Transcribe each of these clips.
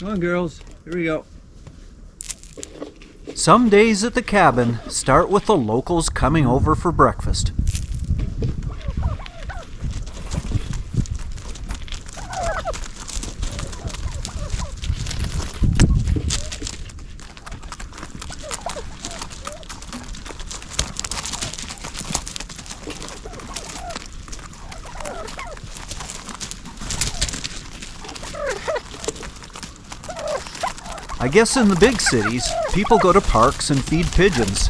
Come on, girls. Here we go. Some days at the cabin start with the locals coming over for breakfast. I guess in the big cities, people go to parks and feed pigeons.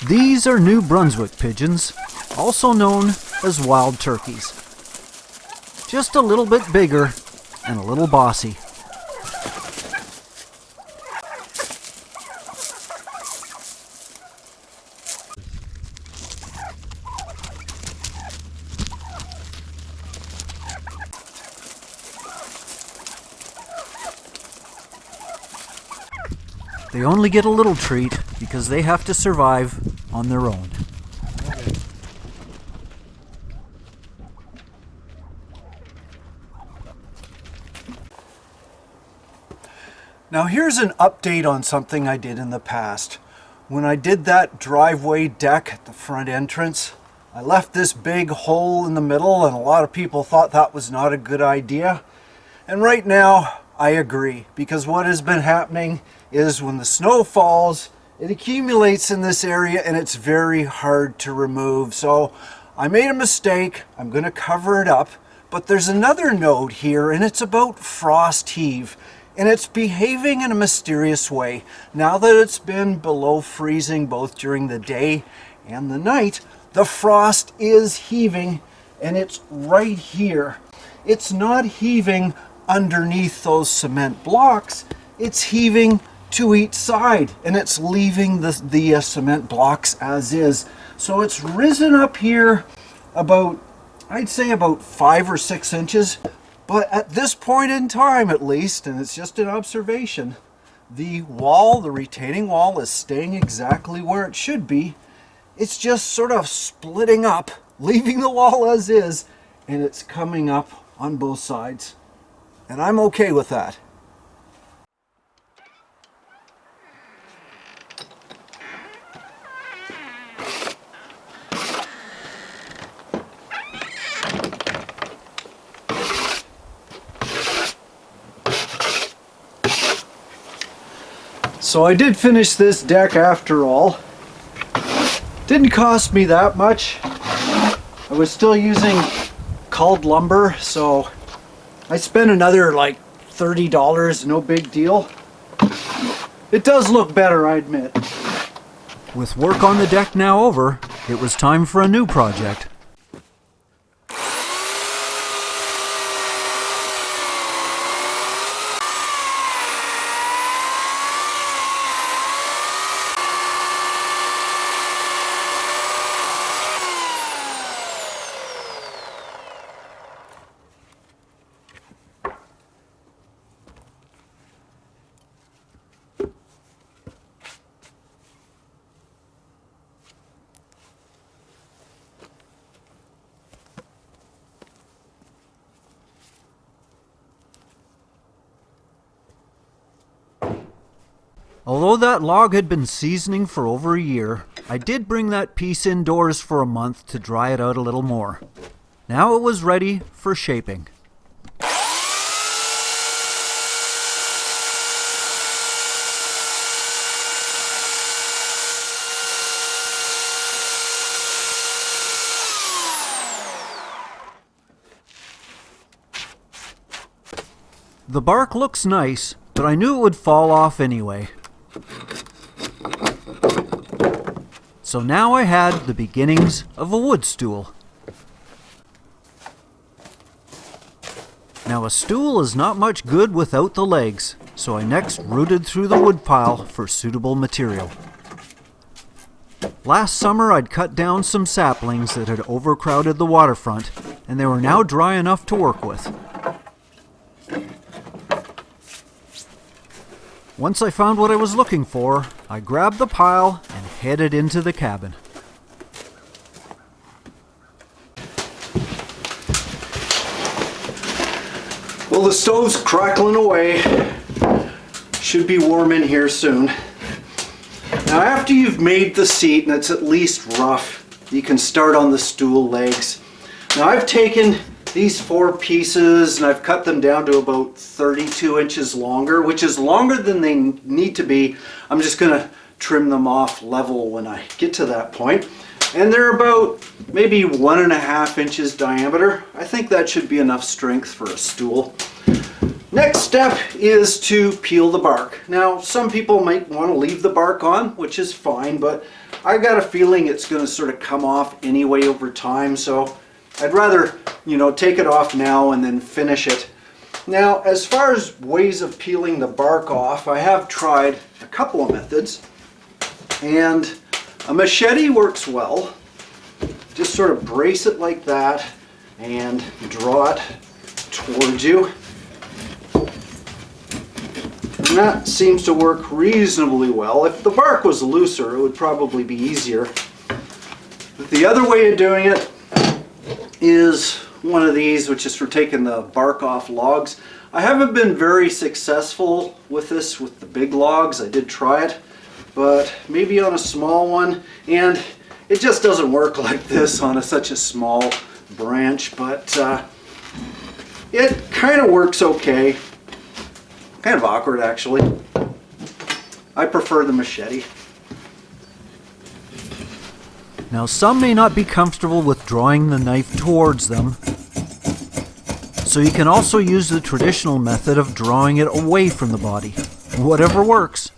These are New Brunswick pigeons, also known as wild turkeys. Just a little bit bigger and a little bossy. They only get a little treat because they have to survive on their own. Now here's an update on something I did in the past. When I did that driveway deck at the front entrance, I left this big hole in the middle, and a lot of people thought that was not a good idea. And right now, I agree, because what has been happening is when the snow falls, it accumulates in this area and it's very hard to remove. So I made a mistake. I'm going to cover it up. But there's another note here, and it's about frost heave. And it's behaving in a mysterious way. Now that it's been below freezing both during the day and the night, the frost is heaving, and it's right here. It's not heaving underneath those cement blocks. It's heaving to each side, and it's leaving the cement blocks as is. So it's risen up here about, I'd say about 5 or 6 inches. But at this point in time, at least, and it's just an observation, the wall, the retaining wall, is staying exactly where it should be. It's just sort of splitting up, leaving the wall as is, and it's coming up on both sides. And I'm okay with that. So I did finish this deck after all. Didn't cost me that much. I was still using culled lumber, so I spent another like $30, no big deal. It does look better, I admit. With work on the deck now over, it was time for a new project. Although that log had been seasoning for over a year, I did bring that piece indoors for a month to dry it out a little more. Now it was ready for shaping. The bark looks nice, but I knew it would fall off anyway. So now I had the beginnings of a wood stool. Now a stool is not much good without the legs, so I next rooted through the wood pile for suitable material. Last summer I'd cut down some saplings that had overcrowded the waterfront, and they were now dry enough to work with. Once I found what I was looking for, I grabbed the pile and headed into the cabin. Well, the stove's crackling away. Should be warm in here soon. Now after you've made the seat and it's at least rough, you can start on the stool legs. Now I've taken these 4 pieces and I've cut them down to about 32 inches longer, which is longer than they need to be. I'm just going to trim them off level when I get to that point. And they're about maybe 1.5 inches diameter. I think that should be enough strength for a stool. Next step is to peel the bark. Now some people might want to leave the bark on, which is fine, but I got a feeling it's going to sort of come off anyway over time, so I'd rather, take it off now and then finish it. Now, as far as ways of peeling the bark off, I have tried a couple of methods, and a machete works well. Just sort of brace it like that and draw it towards you. And that seems to work reasonably well. If the bark was looser, it would probably be easier. But the other way of doing it is one of these, which is for taking the bark off logs. I haven't been very successful with this with the big logs. I did try it, but maybe on a small one, and it just doesn't work like this on such a small branch, but it kind of works okay. Kind of awkward actually. I prefer the machete. Now some may not be comfortable with drawing the knife towards them, so you can also use the traditional method of drawing it away from the body. Whatever works.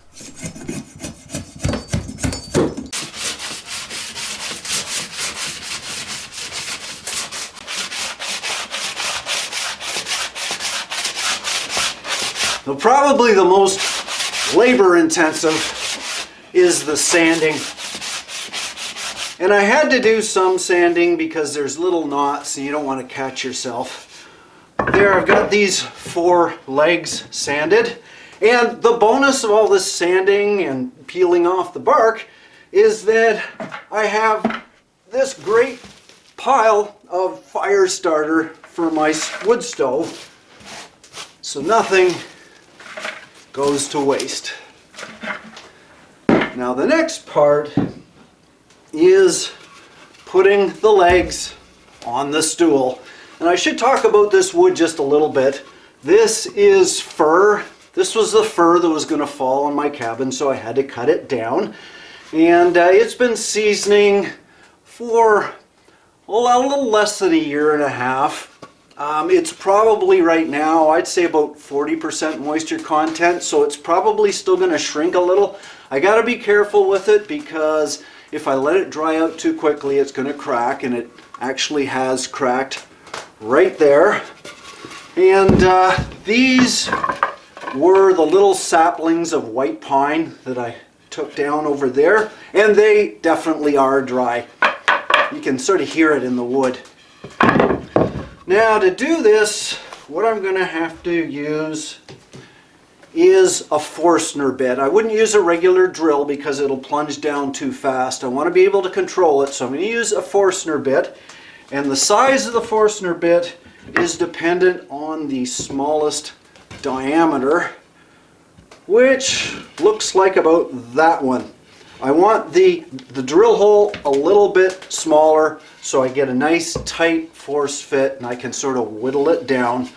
So probably the most labor intensive is the sanding. And I had to do some sanding because there's little knots and you don't want to catch yourself. There, I've got these 4 legs sanded. And the bonus of all this sanding and peeling off the bark is that I have this great pile of fire starter for my wood stove. So nothing goes to waste. Now the next part is putting the legs on the stool. And I should talk about this wood just a little bit. This is fir. This was the fir that was going to fall on my cabin, so I had to cut it down. And it's been seasoning for a little less than 1.5 years. It's probably right now, I'd say about 40% moisture content, so it's probably still going to shrink a little. I got to be careful with it because if I let it dry out too quickly, it's going to crack, and it actually has cracked right there. And these were the little saplings of white pine that I took down over there, and they definitely are dry. You can sort of hear it in the wood. Now to do this, what I'm going to have to use is a Forstner bit. I wouldn't use a regular drill because it'll plunge down too fast. I want to be able to control it, so I'm going to use a Forstner bit. And the size of the Forstner bit is dependent on the smallest diameter, which looks like about that one. I want the drill hole a little bit smaller so I get a nice tight force fit and I can sort of whittle it down.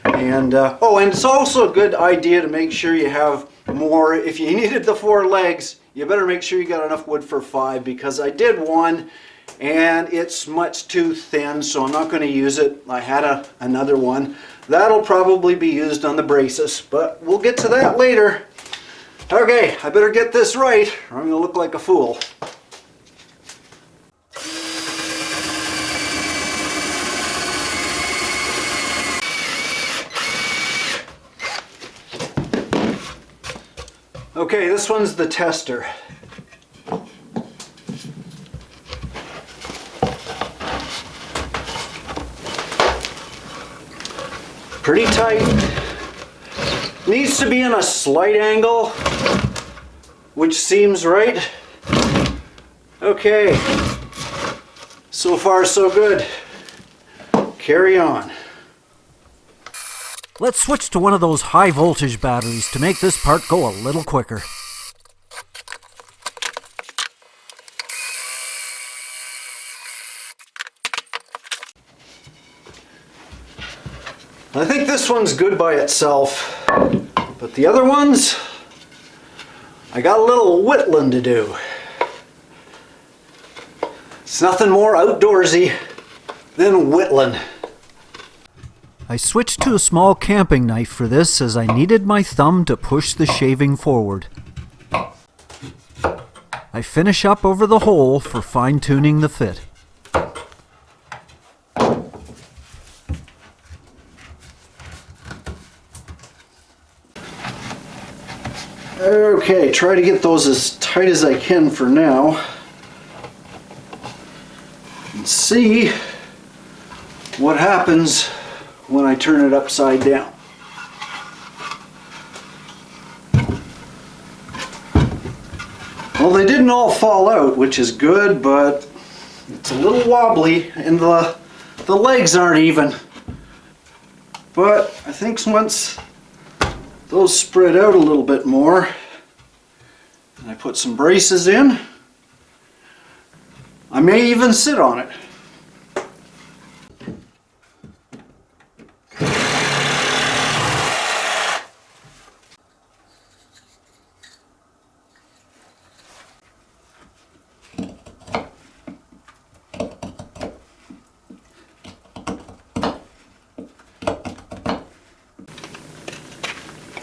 And and it's also a good idea to make sure you have more. If you needed the 4 legs, you better make sure you got enough wood for 5, because I did one and it's much too thin, so I'm not going to use it. I had another one. That'll probably be used on the braces, but we'll get to that later. Okay, I better get this right or I'm going to look like a fool. Okay, this one's the tester. Pretty tight. Needs to be in a slight angle, which seems right. Okay, so far so good. Carry on. Let's switch to one of those high voltage batteries to make this part go a little quicker. I think this one's good by itself, but the other ones, I got a little whittling to do. It's nothing more outdoorsy than whittling. I switched to a small camping knife for this as I needed my thumb to push the shaving forward. I finish up over the hole for fine-tuning the fit. Okay, try to get those as tight as I can for now. And see what happens when I turn it upside down. Well, they didn't all fall out, which is good, but it's a little wobbly and the legs aren't even. But I think once those spread out a little bit more and I put some braces in, I may even sit on it.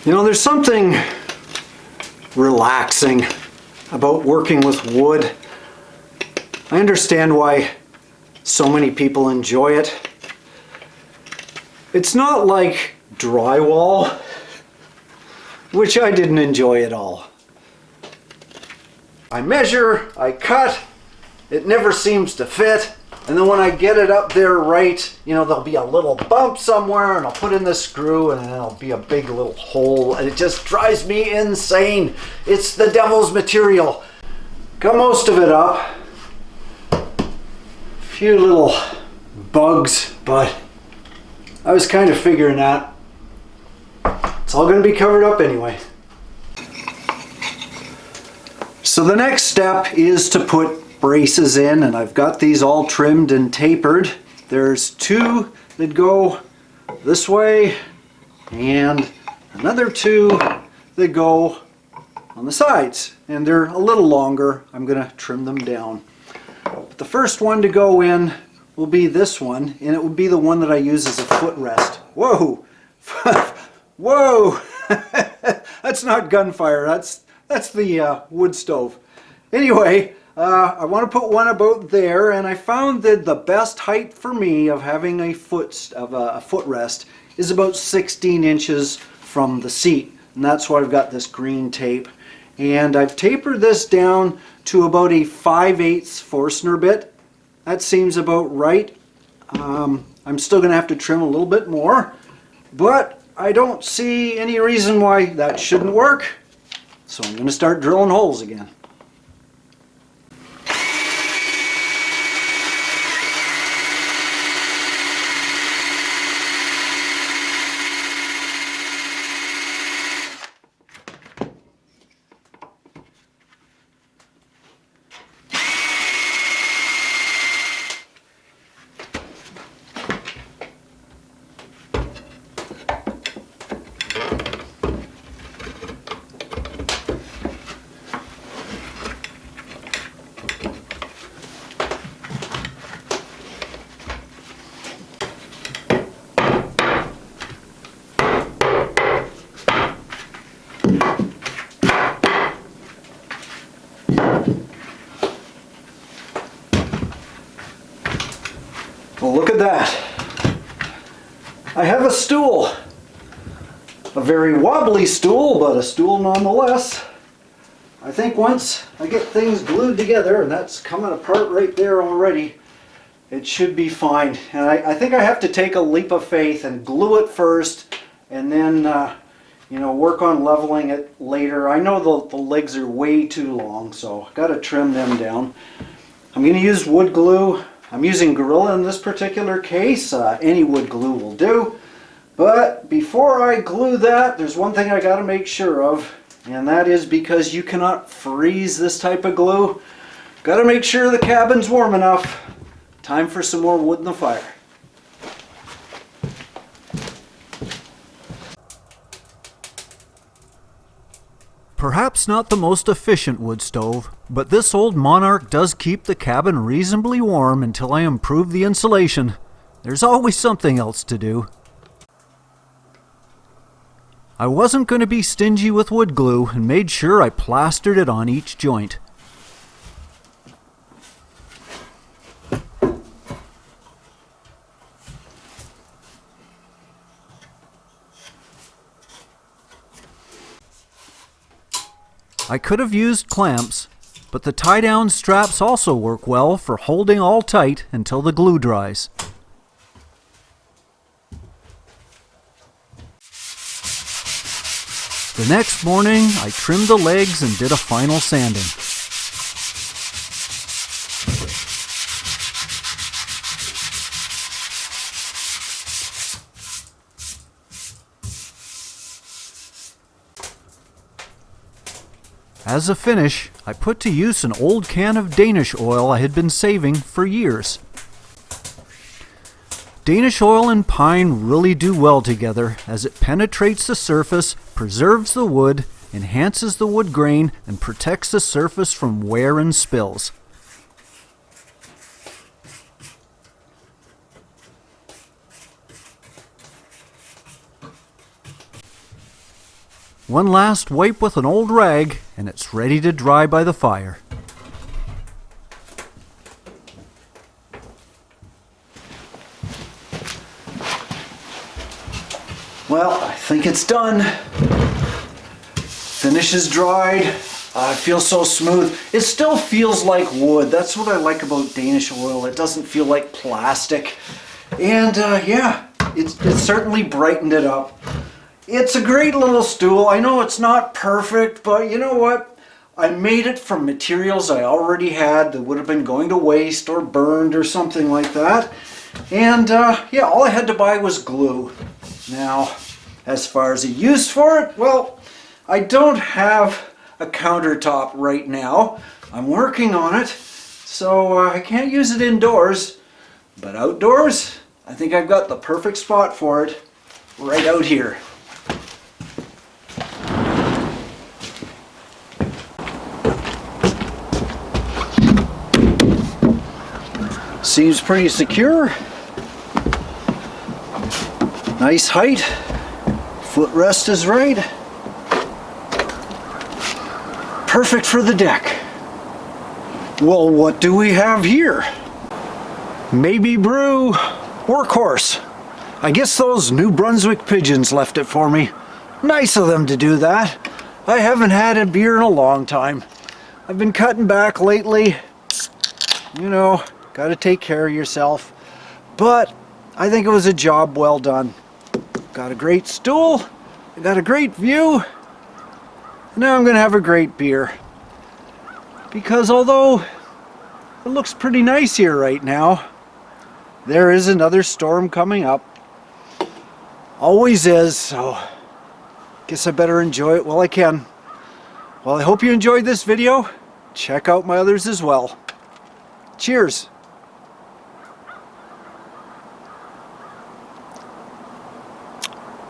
You know, there's something relaxing about working with wood. I understand why so many people enjoy it. It's not like drywall, which I didn't enjoy at all. I measure, I cut, it never seems to fit. And then when I get it up there right, you know, there'll be a little bump somewhere and I'll put in the screw and then there'll be a big little hole and it just drives me insane. It's the devil's material. Got most of it up. A few little bugs, but I was kind of figuring that. It's all going to be covered up anyway. So the next step is to put braces in, and I've got these all trimmed and tapered. There's two that go this way and another two that go on the sides, and they're a little longer. I'm gonna trim them down. But the first one to go in will be this one, and it will be the one that I use as a footrest. Whoa! Whoa! That's not gunfire, that's the wood stove. Anyway, I want to put one about there, and I found that the best height for me of having a footrest is about 16 inches from the seat, and that's why I've got this green tape. And I've tapered this down to about a 5/8 Forstner bit. That seems about right. I'm still going to have to trim a little bit more, but I don't see any reason why that shouldn't work. So I'm going to start drilling holes again. Well, look at that. I have a stool. A very wobbly stool, but a stool nonetheless. I think once I get things glued together, and that's coming apart right there already, it should be fine. And I think I have to take a leap of faith and glue it first, and then work on leveling it later. I know the legs are way too long, so I've got to trim them down. I'm going to use wood glue. I'm using Gorilla in this particular case. Any wood glue will do. But before I glue that, there's one thing I gotta make sure of, and that is because you cannot freeze this type of glue. Gotta make sure the cabin's warm enough. Time for some more wood in the fire. Perhaps not the most efficient wood stove, but this old Monarch does keep the cabin reasonably warm until I improve the insulation. There's always something else to do. I wasn't going to be stingy with wood glue and made sure I plastered it on each joint. I could have used clamps, but the tie-down straps also work well for holding all tight until the glue dries. The next morning, I trimmed the legs and did a final sanding. As a finish, I put to use an old can of Danish oil I had been saving for years. Danish oil and pine really do well together as it penetrates the surface, preserves the wood, enhances the wood grain, and protects the surface from wear and spills. One last wipe with an old rag, and it's ready to dry by the fire. Well, I think it's done. Finish is dried. It feels so smooth. It still feels like wood. That's what I like about Danish oil. It doesn't feel like plastic. And yeah, it certainly brightened it up. It's a great little stool. I know it's not perfect, but you know what? I made it from materials I already had that would have been going to waste or burned or something like that. And yeah, all I had to buy was glue. Now, as far as a use for it, well, I don't have a countertop right now. I'm working on it, so I can't use it indoors. But outdoors, I think I've got the perfect spot for it, right out here. Seems pretty secure. Nice height. Footrest is right. Perfect for the deck. Well, what do we have here? Maybe brew workhorse. I guess those New Brunswick pigeons left it for me. Nice of them to do that. I haven't had a beer in a long time. I've been cutting back lately. You know, gotta take care of yourself. But I think it was a job well done. Got a great stool, I got a great view. Now I'm gonna have a great beer. Because although it looks pretty nice here right now, there is another storm coming up. Always is, so guess I better enjoy it while I can. Well, I hope you enjoyed this video. Check out my others as well. Cheers.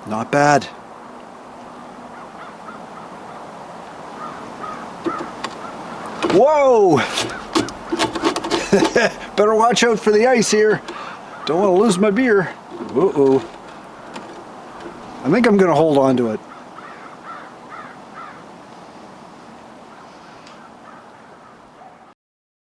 Not bad. Whoa! Better watch out for the ice here. Don't want to lose my beer. Uh-oh. I think I'm going to hold on to it.